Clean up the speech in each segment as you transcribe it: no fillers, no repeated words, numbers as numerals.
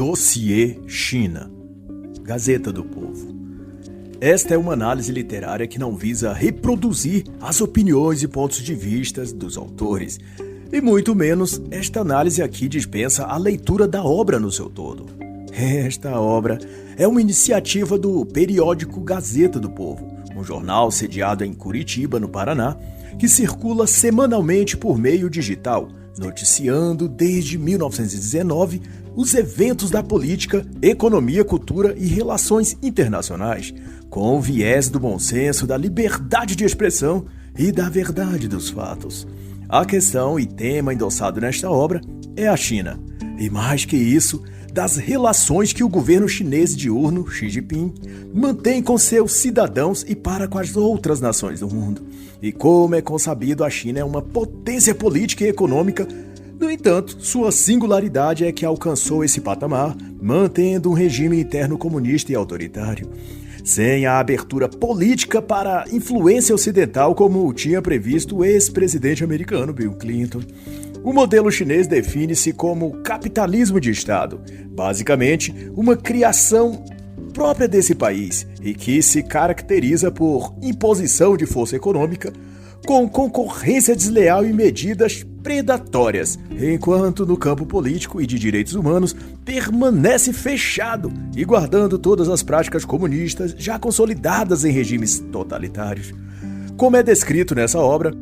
Dossiê China, Gazeta do Povo. Esta é uma análise literária que não visa reproduzir as opiniões e pontos de vista dos autores, e muito menos esta análise aqui dispensa a leitura da obra no seu todo. Esta obra é uma iniciativa do periódico Gazeta do Povo, um jornal sediado em Curitiba, no Paraná, que circula semanalmente por meio digital, noticiando desde 1919 os eventos da política, economia, cultura e relações internacionais, com o viés do bom senso, da liberdade de expressão e da verdade dos fatos. A questão e tema endossado nesta obra é a China, e mais que isso, das relações que o governo chinês diurno, Xi Jinping, mantém com seus cidadãos e para com as outras nações do mundo. E como é consabido, a China é uma potência política e econômica. No entanto, sua singularidade é que alcançou esse patamar, mantendo um regime interno comunista e autoritário, sem a abertura política para influência ocidental como tinha previsto o ex-presidente americano Bill Clinton. O modelo chinês define-se como capitalismo de Estado, basicamente uma criação própria desse país e que se caracteriza por imposição de força econômica, com concorrência desleal e medidas predatórias, enquanto no campo político e de direitos humanos permanece fechado e guardando todas as práticas comunistas já consolidadas em regimes totalitários. Como é descrito nessa obra,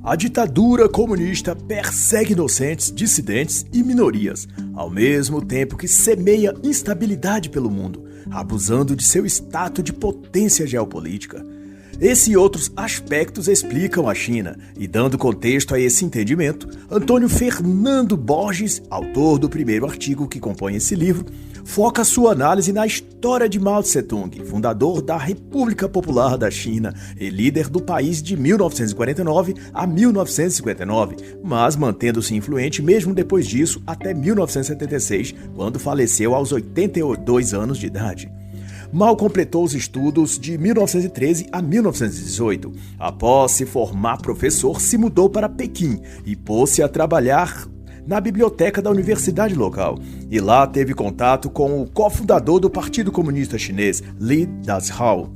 a ditadura comunista persegue inocentes, dissidentes e minorias, ao mesmo tempo que semeia instabilidade pelo mundo, abusando de seu status de potência geopolítica. Esse e outros aspectos explicam a China, e dando contexto a esse entendimento, Antônio Fernando Borges, autor do primeiro artigo que compõe esse livro, foca sua análise na história de Mao Tse-tung, fundador da República Popular da China e líder do país de 1949 a 1959, mas mantendo-se influente mesmo depois disso até 1976, quando faleceu aos 82 anos de idade. Mao completou os estudos de 1913 a 1918. Após se formar professor, se mudou para Pequim e pôs-se a trabalhar na biblioteca da universidade local. E lá teve contato com o cofundador do Partido Comunista Chinês, Li Dazhao.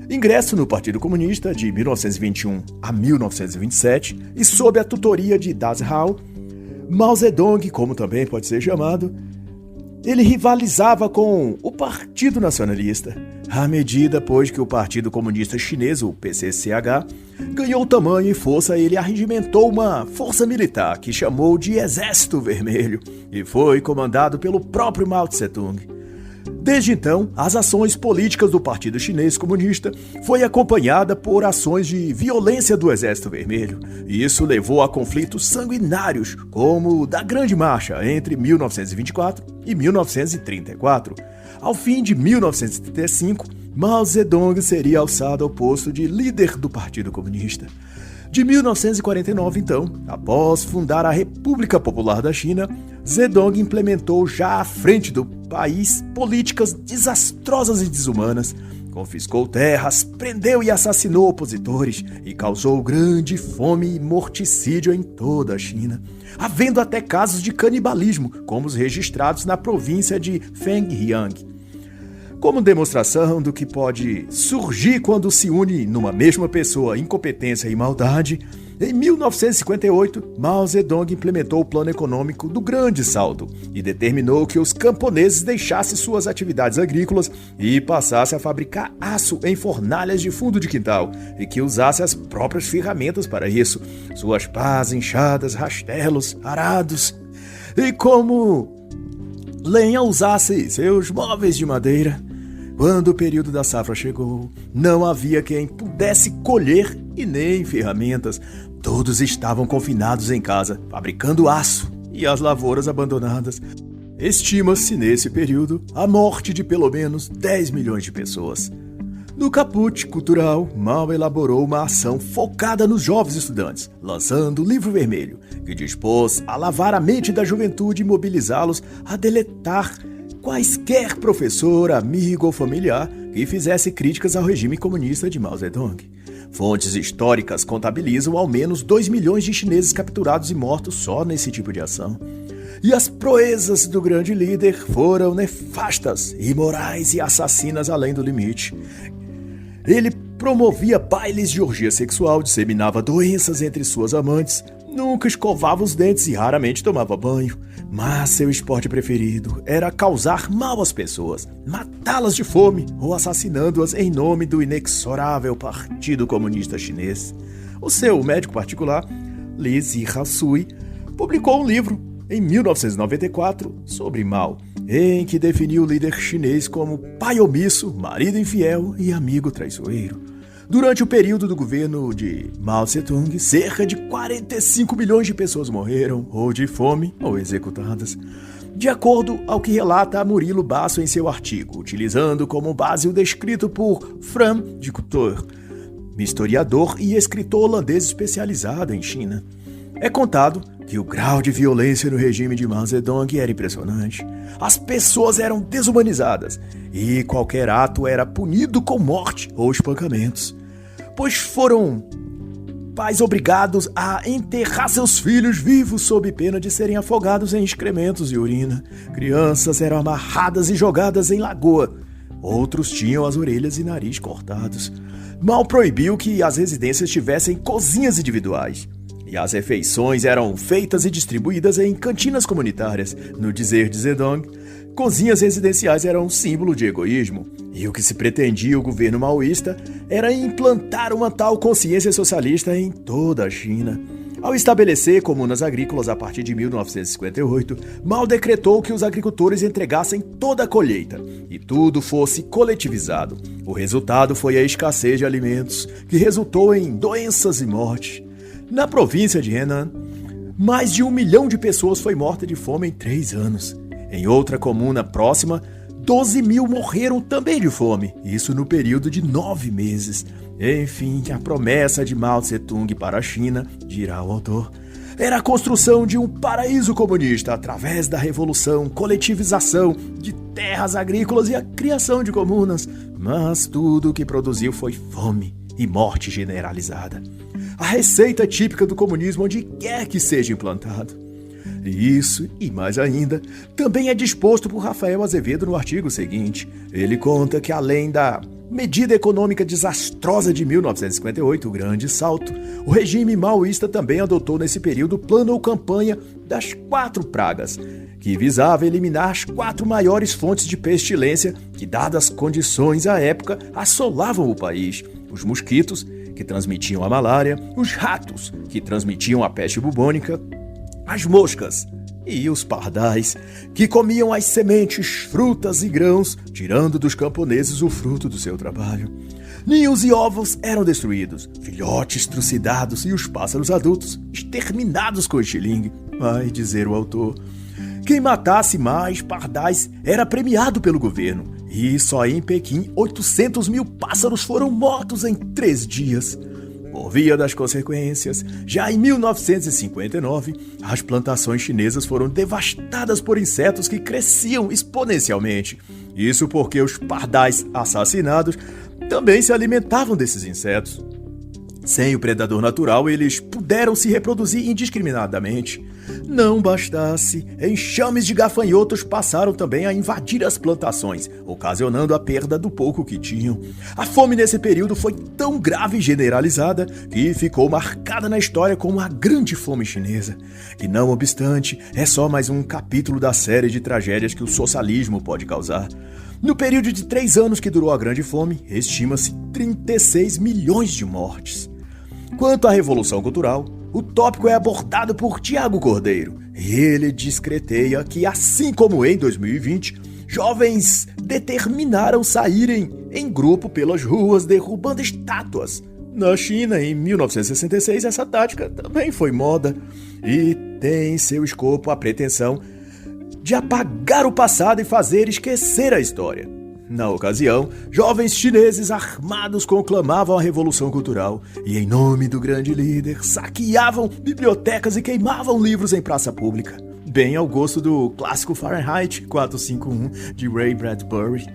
Ingresso no Partido Comunista de 1921 a 1927 e sob a tutoria de Dazhao, Mao Zedong, como também pode ser chamado, ele rivalizava com o Partido Nacionalista, à medida, pois, que o Partido Comunista Chinês, o PCCH, ganhou tamanho e força, ele arregimentou uma força militar que chamou de Exército Vermelho e foi comandado pelo próprio Mao Tse-tung. Desde então, as ações políticas do Partido Chinês Comunista foi acompanhada por ações de violência do Exército Vermelho. Isso levou a conflitos sanguinários, como o da Grande Marcha entre 1924 e 1934. Ao fim de 1935, Mao Zedong seria alçado ao posto de líder do Partido Comunista. De 1949, então, após fundar a República Popular da China, Zedong implementou já à frente do país políticas desastrosas e desumanas, confiscou terras, prendeu e assassinou opositores e causou grande fome e morticídio em toda a China, havendo até casos de canibalismo, como os registrados na província de Fengjiang. Como demonstração do que pode surgir quando se une numa mesma pessoa incompetência e maldade, em 1958, Mao Zedong implementou o Plano Econômico do Grande Salto e determinou que os camponeses deixassem suas atividades agrícolas e passassem a fabricar aço em fornalhas de fundo de quintal e que usassem as próprias ferramentas para isso, suas pás, enxadas, rastelos, arados, e como lenha usasse seus móveis de madeira. Quando o período da safra chegou, não havia quem pudesse colher e nem ferramentas. Todos estavam confinados em casa, fabricando aço e as lavouras abandonadas. Estima-se nesse período a morte de pelo menos 10 milhões de pessoas. No caput cultural, Mao elaborou uma ação focada nos jovens estudantes, lançando o Livro Vermelho, que dispôs a lavar a mente da juventude e mobilizá-los a deletar quaisquer professor, amigo ou familiar que fizesse críticas ao regime comunista de Mao Zedong. Fontes históricas contabilizam ao menos 2 milhões de chineses capturados e mortos só nesse tipo de ação. E as proezas do grande líder foram nefastas, imorais e assassinas além do limite. Ele promovia bailes de orgia sexual, disseminava doenças entre suas amantes, nunca escovava os dentes e raramente tomava banho. Mas seu esporte preferido era causar mal às pessoas, matá-las de fome ou assassinando-as em nome do inexorável Partido Comunista Chinês. O seu médico particular, Li Zihao-sui, publicou um livro em 1994 sobre Mao, em que definiu o líder chinês como pai omisso, marido infiel e amigo traiçoeiro. Durante o período do governo de Mao Tse-tung, cerca de 45 milhões de pessoas morreram, ou de fome, ou executadas. De acordo ao que relata Murilo Basso em seu artigo, utilizando como base o descrito por Fran de Couture, historiador e escritor holandês especializado em China. É contado que o grau de violência no regime de Mao Zedong era impressionante. As pessoas eram desumanizadas e qualquer ato era punido com morte ou espancamentos, pois foram pais obrigados a enterrar seus filhos vivos sob pena de serem afogados em excrementos e urina. Crianças eram amarradas e jogadas em lagoa. Outros tinham as orelhas e nariz cortados. Mao proibiu que as residências tivessem cozinhas individuais. E as refeições eram feitas e distribuídas em cantinas comunitárias. No dizer de Zedong, cozinhas residenciais eram um símbolo de egoísmo. E o que se pretendia o governo maoísta era implantar uma tal consciência socialista em toda a China. Ao estabelecer comunas agrícolas a partir de 1958, Mao decretou que os agricultores entregassem toda a colheita e tudo fosse coletivizado. O resultado foi a escassez de alimentos, que resultou em doenças e morte. Na província de Henan, mais de 1 milhão de pessoas foi morta de fome em 3 anos. Em outra comuna próxima, 12 mil morreram também de fome, isso no período de 9 meses. Enfim, a promessa de Mao Tse-tung para a China, dirá o autor, era a construção de um paraíso comunista através da revolução, coletivização de terras agrícolas e a criação de comunas. Mas tudo o que produziu foi fome e morte generalizada. A receita típica do comunismo onde quer que seja implantado. Isso, e mais ainda, também é disposto por Rafael Azevedo no artigo seguinte. Ele conta que além da medida econômica desastrosa de 1958, o Grande Salto, o regime maoísta também adotou nesse período o plano ou campanha das 4 pragas, que visava eliminar as 4 maiores fontes de pestilência que, dadas as condições à época, assolavam o país: os mosquitos, que transmitiam a malária, os ratos, que transmitiam a peste bubônica, as moscas e os pardais, que comiam as sementes, frutas e grãos, tirando dos camponeses o fruto do seu trabalho. Ninhos e ovos eram destruídos, filhotes trucidados e os pássaros adultos exterminados com estilingue. Vai dizer o autor, quem matasse mais pardais era premiado pelo governo, e só em Pequim 800 mil pássaros foram mortos em 3 dias. Por via das consequências, já em 1959, as plantações chinesas foram devastadas por insetos que cresciam exponencialmente. Isso porque os pardais assassinados também se alimentavam desses insetos. Sem o predador natural, eles puderam se reproduzir indiscriminadamente. Não bastasse, enxames de gafanhotos passaram também a invadir as plantações, ocasionando a perda do pouco que tinham. A fome nesse período foi tão grave e generalizada que ficou marcada na história como a Grande Fome Chinesa, que, não obstante, é só mais um capítulo da série de tragédias que o socialismo pode causar. No período de 3 anos que durou a Grande Fome, estima-se 36 milhões de mortes. Quanto à Revolução Cultural, o tópico é abordado por Tiago Cordeiro. Ele discreteia que, assim como em 2020, jovens determinaram saírem em grupo pelas ruas derrubando estátuas. Na China, em 1966, essa tática também foi moda e tem em seu escopo a pretensão de apagar o passado e fazer esquecer a história. Na ocasião, jovens chineses armados conclamavam a Revolução Cultural e, em nome do grande líder, saqueavam bibliotecas e queimavam livros em praça pública, bem ao gosto do clássico Fahrenheit 451 de Ray Bradbury.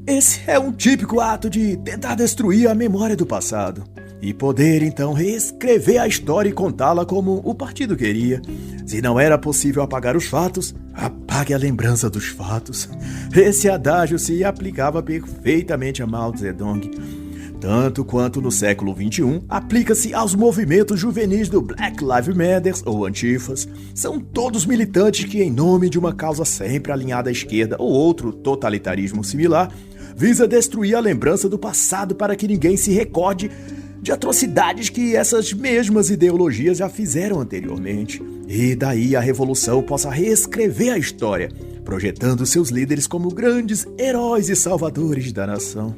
Esse é um típico ato de tentar destruir a memória do passado. e poder então reescrever a história e contá-la como o partido queria. Se não era possível apagar os fatos, apague a lembrança dos fatos. Esse adágio se aplicava perfeitamente a Mao Zedong. Tanto quanto no século XXI, aplica-se aos movimentos juvenis do Black Lives Matter ou Antifas. São todos militantes que, em nome de uma causa sempre alinhada à esquerda ou outro totalitarismo similar, visa destruir a lembrança do passado para que ninguém se recorde de atrocidades que essas mesmas ideologias já fizeram anteriormente. E daí a revolução possa reescrever a história, projetando seus líderes como grandes heróis e salvadores da nação.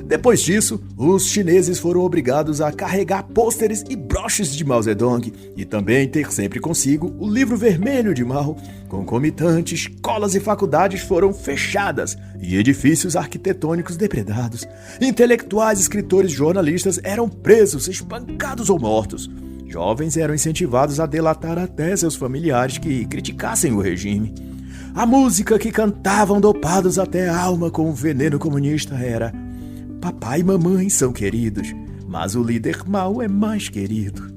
Depois disso, os chineses foram obrigados a carregar pôsteres e broches de Mao Zedong e também ter sempre consigo o livro vermelho de Mao. Concomitantes, escolas e faculdades foram fechadas e edifícios arquitetônicos depredados. Intelectuais, escritores e jornalistas eram presos, espancados ou mortos. Jovens eram incentivados a delatar até seus familiares que criticassem o regime. A música que cantavam dopados até a alma com o veneno comunista era: papai e mamãe são queridos, mas o líder Mao é mais querido.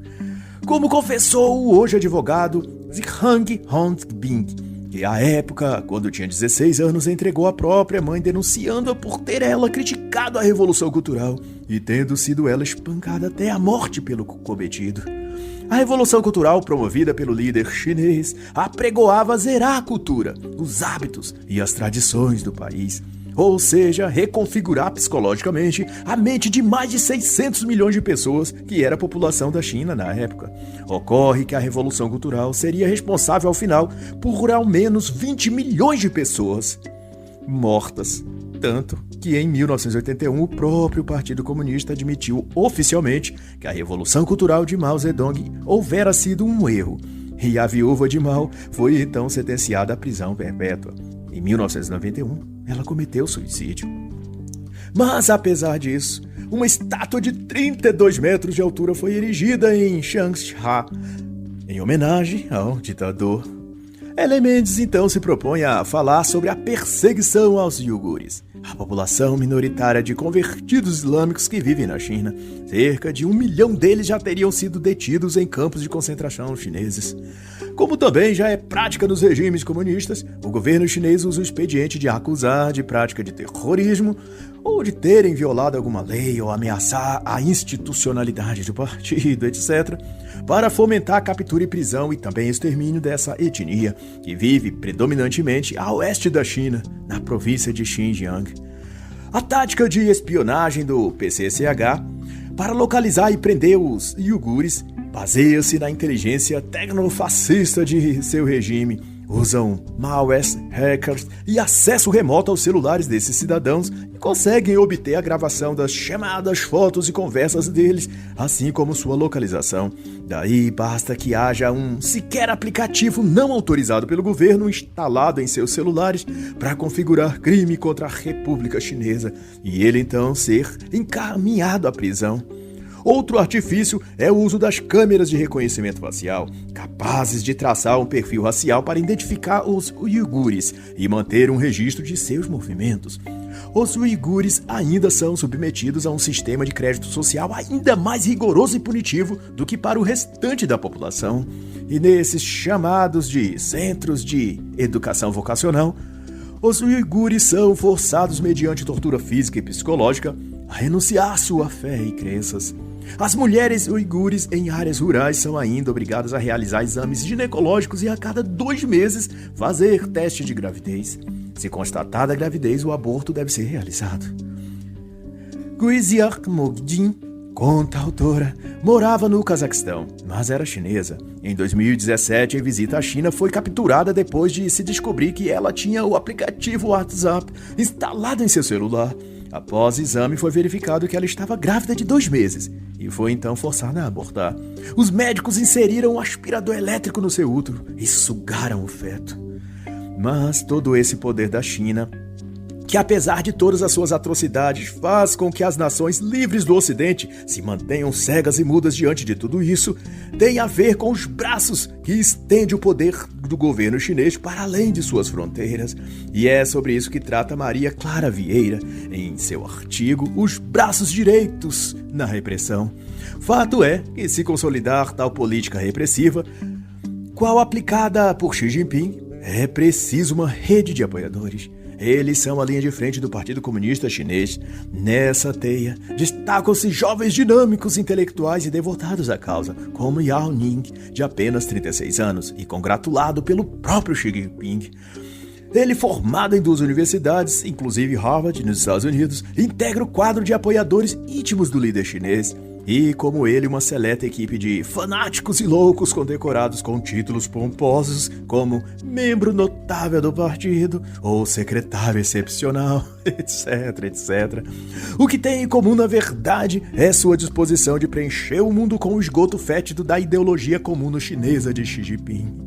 Como confessou o hoje advogado Zhang Hongbin, que à época, quando tinha 16 anos, entregou a própria mãe denunciando-a por ter ela criticado a Revolução Cultural e tendo sido ela espancada até a morte pelo cometido. A Revolução Cultural, promovida pelo líder chinês, apregoava zerar a cultura, os hábitos e as tradições do país. Ou seja, reconfigurar psicologicamente a mente de mais de 600 milhões de pessoas, que era a população da China na época. Ocorre que a Revolução Cultural seria responsável, ao final, por ao menos 20 milhões de pessoas mortas. Tanto que em 1981 o próprio Partido Comunista admitiu oficialmente que a Revolução Cultural de Mao Zedong houvera sido um erro, e a viúva de Mao foi então sentenciada à prisão perpétua. Em 1991, ela cometeu suicídio. Mas, apesar disso, uma estátua de 32 metros de altura foi erigida em Changsha, em homenagem ao ditador. Ellen Mendes então se propõe a falar sobre a perseguição aos iugures, a população minoritária de convertidos islâmicos que vivem na China. Cerca de 1 milhão deles já teriam sido detidos em campos de concentração chineses. Como também já é prática nos regimes comunistas, o governo chinês usa o expediente de acusar de prática de terrorismo ou de terem violado alguma lei ou ameaçar a institucionalidade do partido, etc., para fomentar a captura e prisão e também extermínio dessa etnia, que vive predominantemente a oeste da China, na província de Xinjiang. A tática de espionagem do PCCH para localizar e prender os iugures baseia-se na inteligência tecnofascista de seu regime. Usam malwares, hackers e acesso remoto aos celulares desses cidadãos e conseguem obter a gravação das chamadas, fotos e conversas deles, assim como sua localização. Daí basta que haja um sequer aplicativo não autorizado pelo governo instalado em seus celulares para configurar crime contra a República Chinesa e ele então ser encaminhado à prisão. Outro artifício é o uso das câmeras de reconhecimento facial, capazes de traçar um perfil racial para identificar os uigures e manter um registro de seus movimentos. Os uigures ainda são submetidos a um sistema de crédito social ainda mais rigoroso e punitivo do que para o restante da população. E nesses chamados de centros de educação vocacional, os uigures são forçados mediante tortura física e psicológica a renunciar à sua fé e crenças. As mulheres uigures em áreas rurais são ainda obrigadas a realizar exames ginecológicos e a cada 2 meses fazer teste de gravidez. Se constatada a gravidez, o aborto deve ser realizado. Guiziar Mogdin, conta a autora, morava no Cazaquistão, mas era chinesa. Em 2017, em visita à China, foi capturada depois de se descobrir que ela tinha o aplicativo WhatsApp instalado em seu celular. Após o exame, foi verificado que ela estava grávida de 2 meses e foi então forçada a abortar. Os médicos inseriram um aspirador elétrico no seu útero e sugaram o feto. Mas todo esse poder da China que apesar de todas as suas atrocidades, faz com que as nações livres do Ocidente se mantenham cegas e mudas diante de tudo isso, tem a ver com os braços que estende o poder do governo chinês para além de suas fronteiras. E é sobre isso que trata Maria Clara Vieira em seu artigo Os Braços Direitos na Repressão. Fato é que, se consolidar tal política repressiva, qual aplicada por Xi Jinping, é preciso uma rede de apoiadores. Eles são a linha de frente do Partido Comunista Chinês. Nessa teia, destacam-se jovens dinâmicos, intelectuais e devotados à causa, como Yao Ning, de apenas 36 anos, e congratulado pelo próprio Xi Jinping. Ele, formado em 2 universidades, inclusive Harvard, nos Estados Unidos, integra o quadro de apoiadores íntimos do líder chinês. E, como ele, uma seleta equipe de fanáticos e loucos condecorados com títulos pomposos como membro notável do partido ou secretário excepcional, etc, etc. O que tem em comum, na verdade, é sua disposição de preencher o mundo com o esgoto fétido da ideologia comum chinesa de Xi Jinping.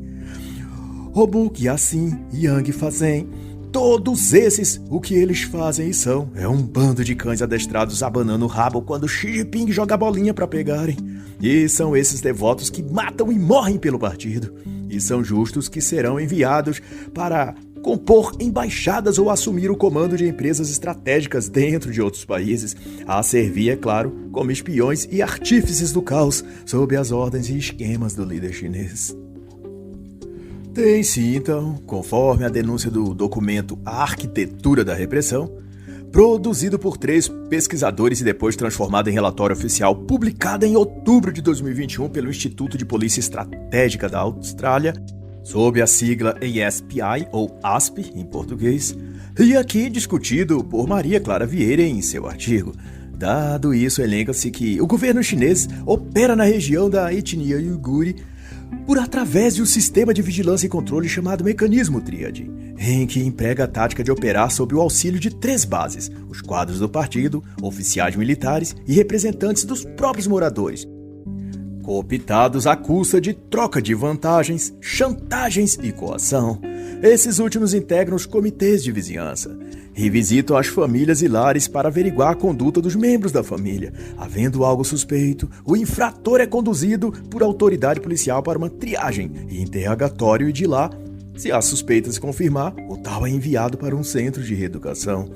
Robuk, Yassin, Yang Fazem, todos esses, o que eles fazem e são, é um bando de cães adestrados abanando o rabo quando Xi Jinping joga a bolinha para pegarem. E são esses devotos que matam e morrem pelo partido. E são justos que serão enviados para compor embaixadas ou assumir o comando de empresas estratégicas dentro de outros países, a servir, é claro, como espiões e artífices do caos, sob as ordens e esquemas do líder chinês. Tem-se, então, conforme a denúncia do documento A Arquitetura da Repressão, produzido por 3 pesquisadores e depois transformado em relatório oficial, publicado em outubro de 2021 pelo Instituto de Polícia Estratégica da Austrália, sob a sigla ASPI, ou ASP em português, e aqui discutido por Maria Clara Vieira em seu artigo. Dado isso, elenca-se que o governo chinês opera na região da etnia uigure por através de um sistema de vigilância e controle chamado Mecanismo Tríade, em que emprega a tática de operar sob o auxílio de 3 bases, os quadros do partido, oficiais militares e representantes dos próprios moradores, cooptados à custa de troca de vantagens, chantagens e coação. Esses últimos integram os comitês de vizinhança e visitam as famílias e lares para averiguar a conduta dos membros da família. Havendo algo suspeito, o infrator é conduzido por autoridade policial para uma triagem e interrogatório e de lá, se há suspeitas se confirmar, o tal é enviado para um centro de reeducação.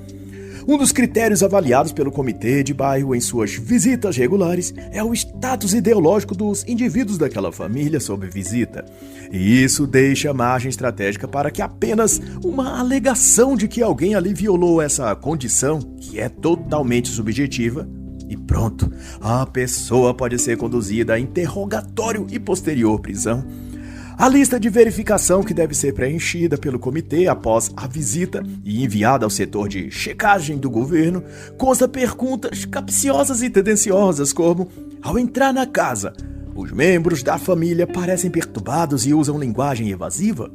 Um dos critérios avaliados pelo comitê de bairro em suas visitas regulares é o status ideológico dos indivíduos daquela família sob visita. E isso deixa margem estratégica para que apenas uma alegação de que alguém ali violou essa condição, que é totalmente subjetiva, e pronto, a pessoa pode ser conduzida a interrogatório e posterior prisão. A lista de verificação que deve ser preenchida pelo comitê após a visita e enviada ao setor de checagem do governo consta perguntas capciosas e tendenciosas como: ao entrar na casa, os membros da família parecem perturbados e usam linguagem evasiva?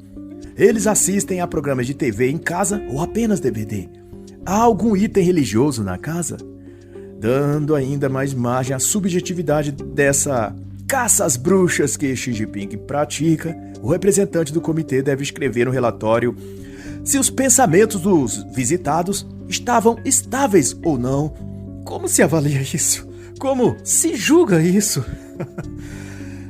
Eles assistem a programas de TV em casa ou apenas DVD? Há algum item religioso na casa? Dando ainda mais margem à subjetividade dessa caça às bruxas que Xi Jinping pratica, o representante do comitê deve escrever no relatório se os pensamentos dos visitados estavam estáveis ou não. Como se avalia isso? Como se julga isso?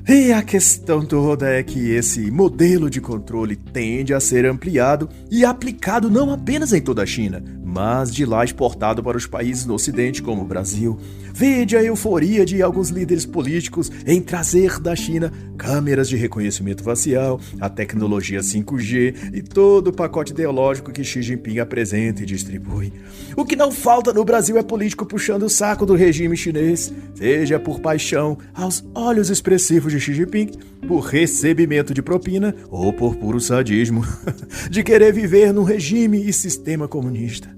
E a questão toda é que esse modelo de controle tende a ser ampliado e aplicado não apenas em toda a China, mas de lá exportado para os países do Ocidente como o Brasil. Vede a euforia de alguns líderes políticos em trazer da China câmeras de reconhecimento facial, a tecnologia 5G e todo o pacote ideológico que Xi Jinping apresenta e distribui. O que não falta no Brasil é político puxando o saco do regime chinês, seja por paixão aos olhos expressivos de Xi Jinping, por recebimento de propina ou por puro sadismo de querer viver num regime e sistema comunista.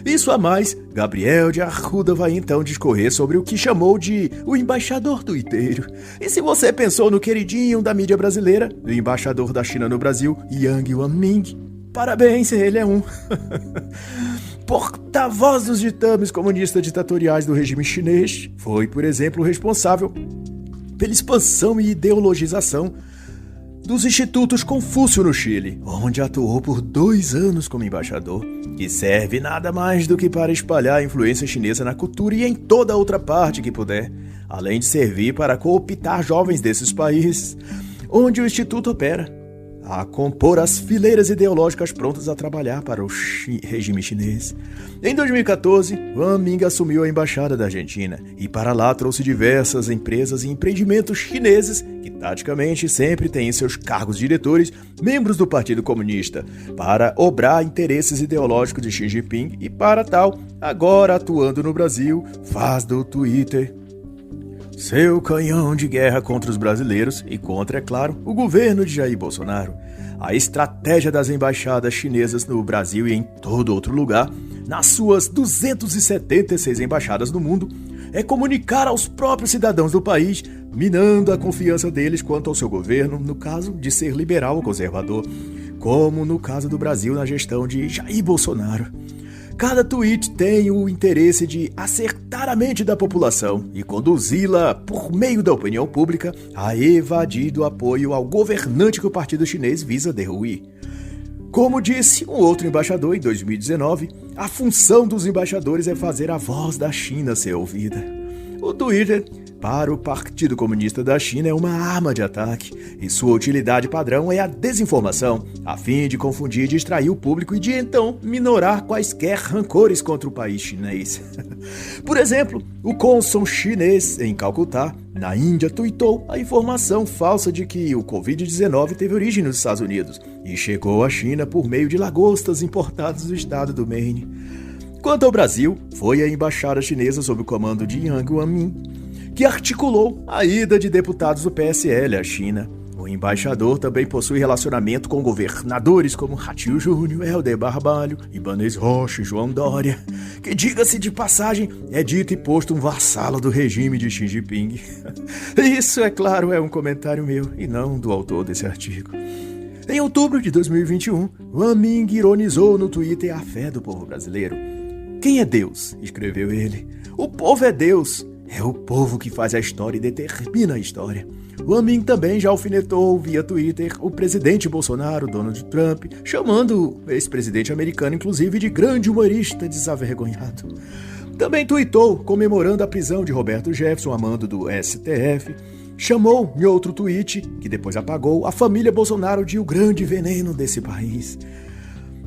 Isso a mais, Gabriel de Arruda vai então discorrer sobre o que chamou de o embaixador tuiteiro. E se você pensou no queridinho da mídia brasileira, o embaixador da China no Brasil, Yang Wanming, parabéns, ele é um porta-voz dos ditames comunistas ditatoriais do regime chinês. Foi, por exemplo, responsável pela expansão e ideologização dos Institutos Confúcio no Chile, onde atuou por 2 anos como embaixador, que serve nada mais do que para espalhar a influência chinesa na cultura e em toda outra parte que puder, além de servir para cooptar jovens desses países onde o Instituto opera, a compor as fileiras ideológicas prontas a trabalhar para o regime chinês. Em 2014, Wang Ming assumiu a embaixada da Argentina e para lá trouxe diversas empresas e empreendimentos chineses que taticamente sempre têm em seus cargos diretores membros do Partido Comunista para obrar interesses ideológicos de Xi Jinping e para tal, agora atuando no Brasil, faz do Twitter seu canhão de guerra contra os brasileiros e contra, é claro, o governo de Jair Bolsonaro. A estratégia das embaixadas chinesas no Brasil e em todo outro lugar, nas suas 276 embaixadas no mundo, é comunicar aos próprios cidadãos do país, minando a confiança deles quanto ao seu governo, no caso de ser liberal ou conservador, como no caso do Brasil na gestão de Jair Bolsonaro. Cada tweet tem o interesse de acertar a mente da população e conduzi-la, por meio da opinião pública, a evadir do apoio ao governante que o partido chinês visa derruir. Como disse um outro embaixador em 2019, a função dos embaixadores é fazer a voz da China ser ouvida. O Twitter, para o Partido Comunista da China, é uma arma de ataque e sua utilidade padrão é a desinformação, a fim de confundir e distrair o público e de então minorar quaisquer rancores contra o país chinês. Por exemplo, o cônsul chinês em Calcutá, na Índia, tuitou a informação falsa de que o Covid-19 teve origem nos Estados Unidos e chegou à China por meio de lagostas importadas do estado do Maine. Quanto ao Brasil, foi a embaixada chinesa sob o comando de Yang Wanmin que articulou a ida de deputados do PSL à China. O embaixador também possui relacionamento com governadores como Ratinho Júnior, Helder Barbalho, Ibanez Rocha e João Dória, que, diga-se de passagem, é dito e posto um vassalo do regime de Xi Jinping. Isso, é claro, é um comentário meu e não do autor desse artigo. Em outubro de 2021, Wang Ming ironizou no Twitter a fé do povo brasileiro. Quem é Deus? Escreveu ele. O povo é Deus. É o povo que faz a história e determina a história. Wang Ming também já alfinetou via Twitter o presidente Bolsonaro, Donald Trump, chamando o ex-presidente americano, inclusive, de grande humorista desavergonhado. Também tuitou comemorando a prisão de Roberto Jefferson, a mando do STF. Chamou, em outro tweet, que depois apagou, a família Bolsonaro de o grande veneno desse país.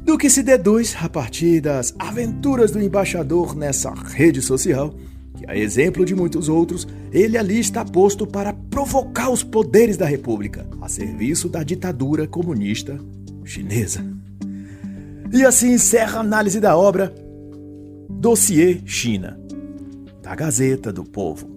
Do que se deduz, a partir das aventuras do embaixador nessa rede social, que, a exemplo de muitos outros, ele ali está posto para provocar os poderes da República, a serviço da ditadura comunista chinesa. E assim encerra a análise da obra Dossiê China, da Gazeta do Povo.